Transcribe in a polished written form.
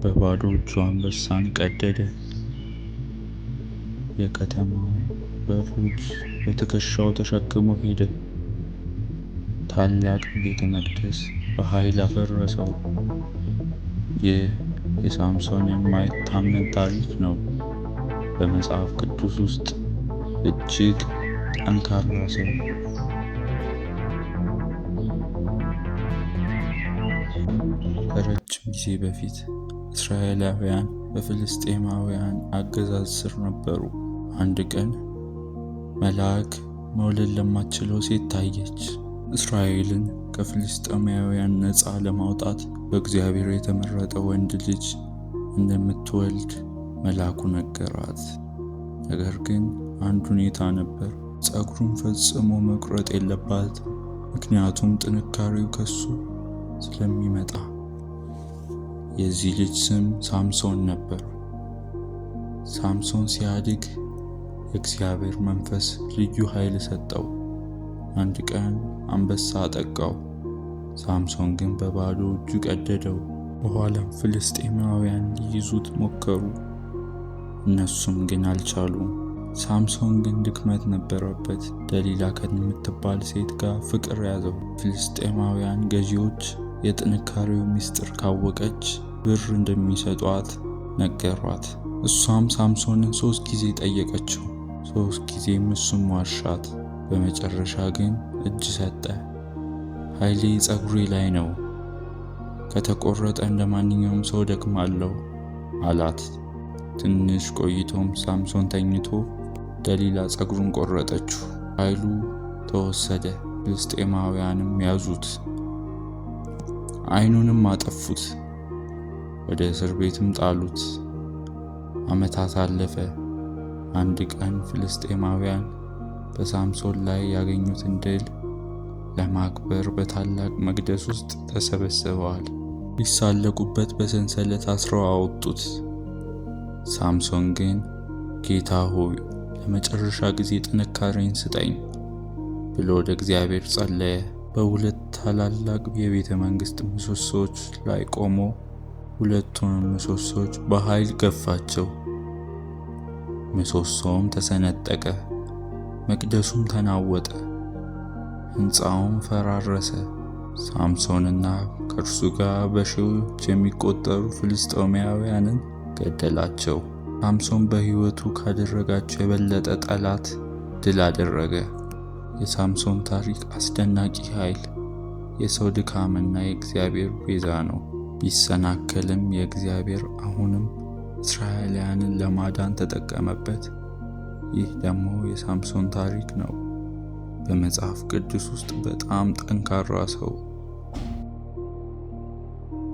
በባዶ እጁ አንበሳን ቀደደ። የከተማውን በሮች በትከሻው ተሸክሞ ሄደ። ታላቅ ቤተ መቅደስ በኃይል አፈረሰው። ይህ የሳምሶን የማይታመን ታሪክ ነው። በመጽሐፍ ቅዱስ ውስጥ እጅግ ጠንካራ ሰው። ከረጅም ጊዜ በፊት እስራኤላውያን በፍልስጤማውያን አገዛዝ ስር ነበሩ። አንድ ቀን መልአክ መውለድ ለማትችለው ሴት ታየች። እስራኤልን ከፍልስጤማውያን ነፃ ለማውጣት በእግዚአብሔር የተመረጠ ወንድ ልጅ እንደምትወልድ መልአኩ ነገራት። ነገር ግን አንድ ሁኔታ ነበር። ፀጉሩን ፈጽሞ መቁረጥ የለባትም፣ ምክንያቱም ጥንካሬው ከሱ ስለሚመጣ። የዚህ ልጅ ስም ሳምሶን ነበር። ሳምሶን ሲያድግ የእግዚአብሔር መንፈስ ልዩ ኃይል ሰጠው። አንድ ቀን አንበሳ አጠቃው። ሳምሶን ግን በባዶ እጁ ቀደደው። በኋላም ፍልስጤማውያን ሊይዙት ሞከሩ፣ እነሱም ግን አልቻሉም። ሳምሶን ግን ድክመት ነበረበት። ደሊላ ከምትባል ሴት ጋር ፍቅር ያዘው። ፍልስጤማውያን ገዢዎች የጥንካሬው ምስጢር ካወቀች ብር እንደሚሰጧት ነገሯት። እሷም ሳምሶንን 3 ጊዜ ጠየቀችው። 3 ጊዜም እሱም ዋሻት። በመጨረሻ ግን እጅ ሰጠ። ኃይሌ ፀጉሬ ላይ ነው፣ ከተቆረጠ እንደ ማንኛውም ሰው ደክማለሁ አላት። ትንሽ ቆይቶም ሳምሶን ተኝቶ ደሊላ ፀጉሩን ቆረጠችው። ኃይሉ ተወሰደ። ፍልስጤማውያንም ያዙት፣ ዓይኑንም አጠፉት፣ ወደ እስር ቤትም ጣሉት። ዓመታት አለፈ። አንድ ቀን ፍልስጤማውያን በሳምሶን ላይ ያገኙትን ድል ለማክበር በታላቅ መቅደስ ውስጥ ተሰበስበዋል። ሊሳለቁበት በሰንሰለት አስረው አወጡት። ሳምሶን ግን ጌታ ሆይ ለመጨረሻ ጊዜ ጥንካሬን ስጠኝ ብሎ ወደ እግዚአብሔር ጸለየ። በሁለት ታላላቅ የቤተ መንግሥት ምሰሶች ላይ ቆሞ ሁለቱንም ምሰሶች በኃይል ገፋቸው። ምሰሶውም ተሰነጠቀ፣ መቅደሱም ተናወጠ፣ ሕንፃውም ፈራረሰ። ሳምሶንና ከእርሱ ጋር በሺዎች የሚቆጠሩ ፍልስጤማውያንን ገደላቸው። ሳምሶን በሕይወቱ ካደረጋቸው የበለጠ ጠላት ድል አደረገ። የሳምሶን ታሪክ አስደናቂ ኃይል፣ የሰው ድካምና የእግዚአብሔር ቤዛ ነው። ቢሰናከልም የእግዚአብሔር አሁንም እስራኤላውያንን ለማዳን ተጠቀመበት። ይህ ደግሞ የሳምሶን ታሪክ ነው። በመጽሐፍ ቅዱስ ውስጥ በጣም ጠንካራ ሰው